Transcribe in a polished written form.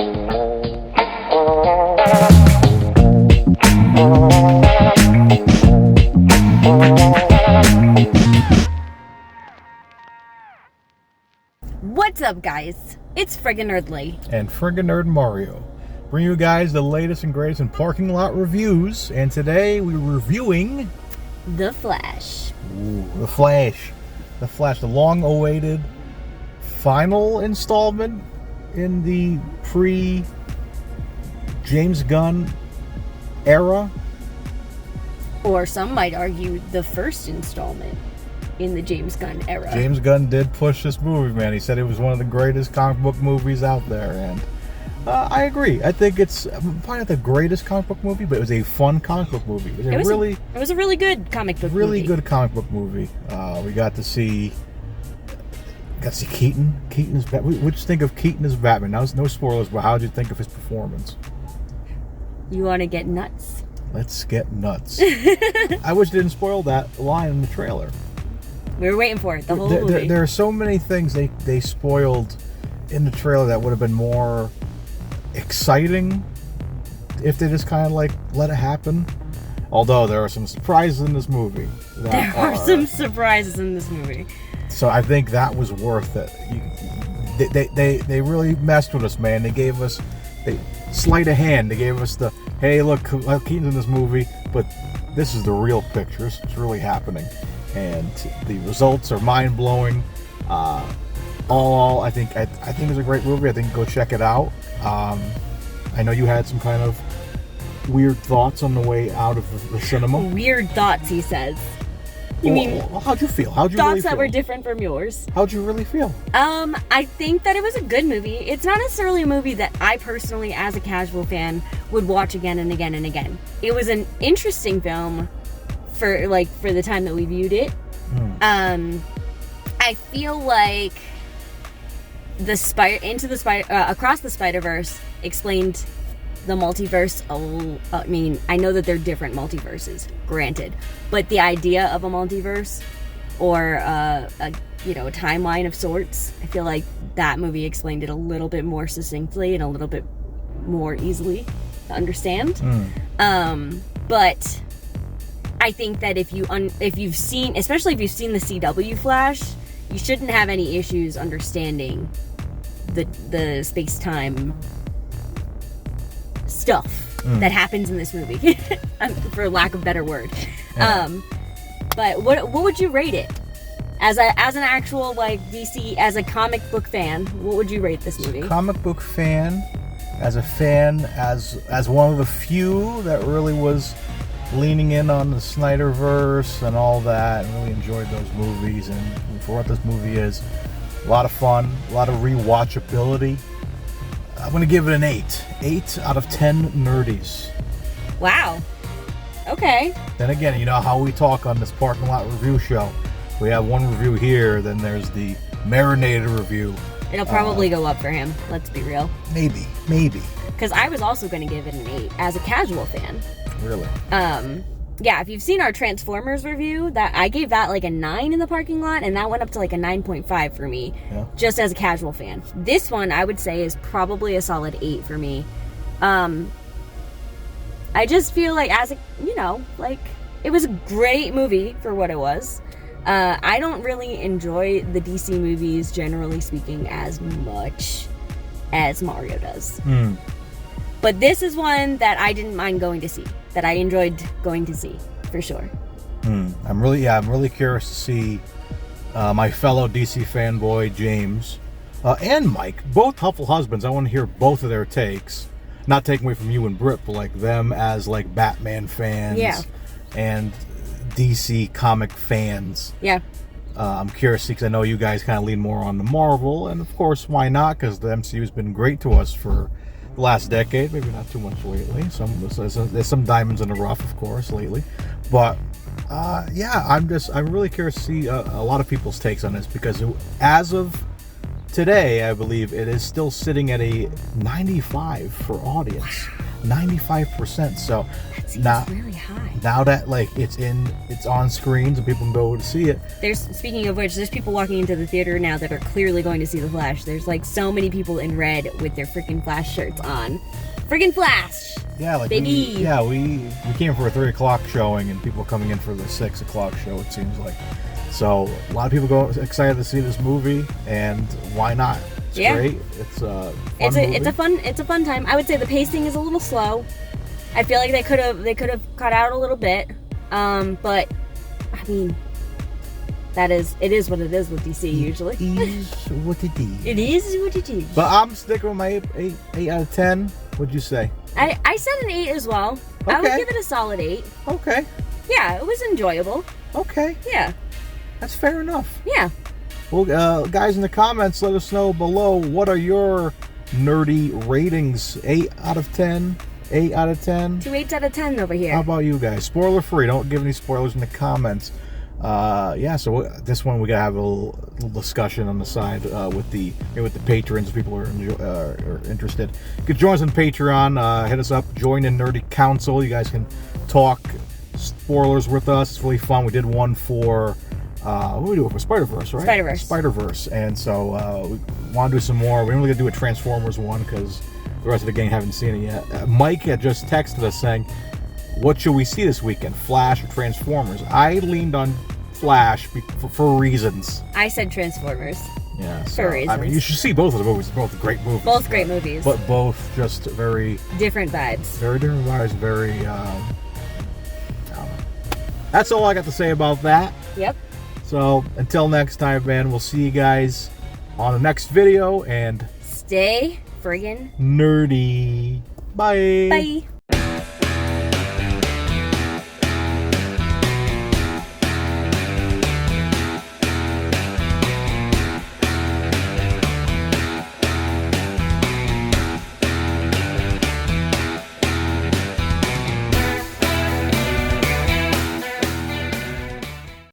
What's up, guys? It's Friggin Nerdly and Friggin Nerd Mario. Bring you guys the latest and greatest in parking lot reviews, and today we're reviewing The Flash. Ooh, The Flash. The Flash, the long-awaited final installment in the pre-James Gunn era. Or some might argue the first installment in the James Gunn era. James Gunn did push this movie, man. He said it was one of the greatest comic book movies out there, and I agree. I think it's probably not the greatest comic book movie, but it was a fun comic book movie. It was a really good comic book movie. Really good comic book movie. We got to see Keaton. Keaton is Batman. What'd you think of Keaton as Batman? Now, no spoilers, but how did you think of his performance? You want to get nuts? Let's get nuts. I wish they didn't spoil that line in the trailer. We were waiting for it the whole movie. There are so many things they spoiled in the trailer that would have been more exciting if they just kind of like let it happen. Although there are some surprises in this movie. There are some surprises in this movie. So I think that was worth it. They really messed with us, man. They gave us sleight of hand. They gave us the, hey, look, Keaton's in this movie, but this is the real picture. It's really happening. And the results are mind-blowing. All I think it's a great movie. I think go check it out. I know you had some kind of weird thoughts on the way out of the cinema. Weird thoughts, he says. You mean how'd you feel? How'd you thoughts really feel? That were different from yours? How'd you really feel? I think that it was a good movie. It's not necessarily a movie that I personally, as a casual fan, would watch again and again and again. It was an interesting film for the time that we viewed it. I feel like Across the Spider-Verse explained the multiverse. I mean, I know that they're different multiverses, granted, but the idea of a multiverse or a timeline of sorts, I feel like that movie explained it a little bit more succinctly and a little bit more easily to understand. But I think that if you've seen the CW Flash, you shouldn't have any issues understanding the space-time stuff that happens in this movie, for lack of a better word. Yeah. But what would you rate it as an actual DC, as a comic book fan? What would you rate this movie? Comic book fan, as one of the few that really was leaning in on the Snyderverse and all that, and really enjoyed those movies. And for what this movie is, a lot of fun, a lot of rewatchability. I'm going to give it an 8. 8 out of 10 nerdies. Wow. Okay. Then again, you know how we talk on this parking lot review show. We have one review here, then there's the marinated review. It'll probably go up for him, let's be real. Maybe. Because I was also going to give it an 8 as a casual fan. Really? Yeah, if you've seen our Transformers review, that I gave that a 9 in the parking lot, and that went up to a 9.5 for me, just as a casual fan. This one, I would say, is probably a solid 8 for me. I just feel like it was a great movie for what it was. I don't really enjoy the DC movies, generally speaking, as much as Mario does. But this is one that I didn't mind going to see, that I enjoyed going to see, for sure. I'm really curious to see my fellow DC fanboy James and Mike, both helpful husbands. I want to hear both of their takes. Not taking away from you and Britt, but them as Batman fans and DC comic fans. Yeah. I'm curious because I know you guys kind of lean more on the Marvel, and of course, why not? Because the MCU has been great to us for the last decade, maybe not too much lately. There's some diamonds in the rough, of course, lately. But I'm really curious to see a lot of people's takes on this, because as of today, I believe it is still sitting at a 95 for audience. 95%. So That seems now, really high. now that like it's on screens and people can go to see it. Speaking of which, there's people walking into the theater now that are clearly going to see the Flash. There's like so many people in red with their freaking Flash shirts on. Friggin' Flash! Yeah, like baby. we came for a 3 o'clock showing and people coming in for the 6 o'clock show, it seems like. So a lot of people excited to see this movie, and why not? It's great. It's a fun movie. It's a fun time. I would say the pacing is a little slow. I feel like they could have cut out a little bit. But I mean, it is what it is with DC usually. It is what it is. It is what it is. But I'm sticking with my 8 out of 10. What'd you say? I said an 8 as well. Okay. I would give it a solid 8. Okay. Yeah, it was enjoyable. Okay. Yeah. That's fair enough. Yeah. Well, guys, in the comments, let us know below, what are your nerdy ratings? 8 out of 10? 8 out of 10? 2 8s out of 10 over here. How about you guys? Spoiler free. Don't give any spoilers in the comments. So this one we gotta have a little discussion on the side with the patrons. If people are interested, you can join us on Patreon. Hit us up. Join in Nerdy Council. You guys can talk spoilers with us. It's really fun. We did one for what did we do for Spider-Verse, right? Spider-Verse. And so we want to do some more. We only gonna do a Transformers one because the rest of the gang haven't seen it yet. Mike had just texted us saying, what should we see this weekend, Flash or Transformers? I leaned on Flash for reasons. I said Transformers. Yeah, so, for reasons. I mean, you should see both of the movies. Both great movies. Both great movies. But both just very... different vibes. Very different vibes. Very... I don't know. That's all I got to say about that. Yep. So, until next time, man, we'll see you guys on the next video, and... stay friggin' nerdy. Bye. Bye.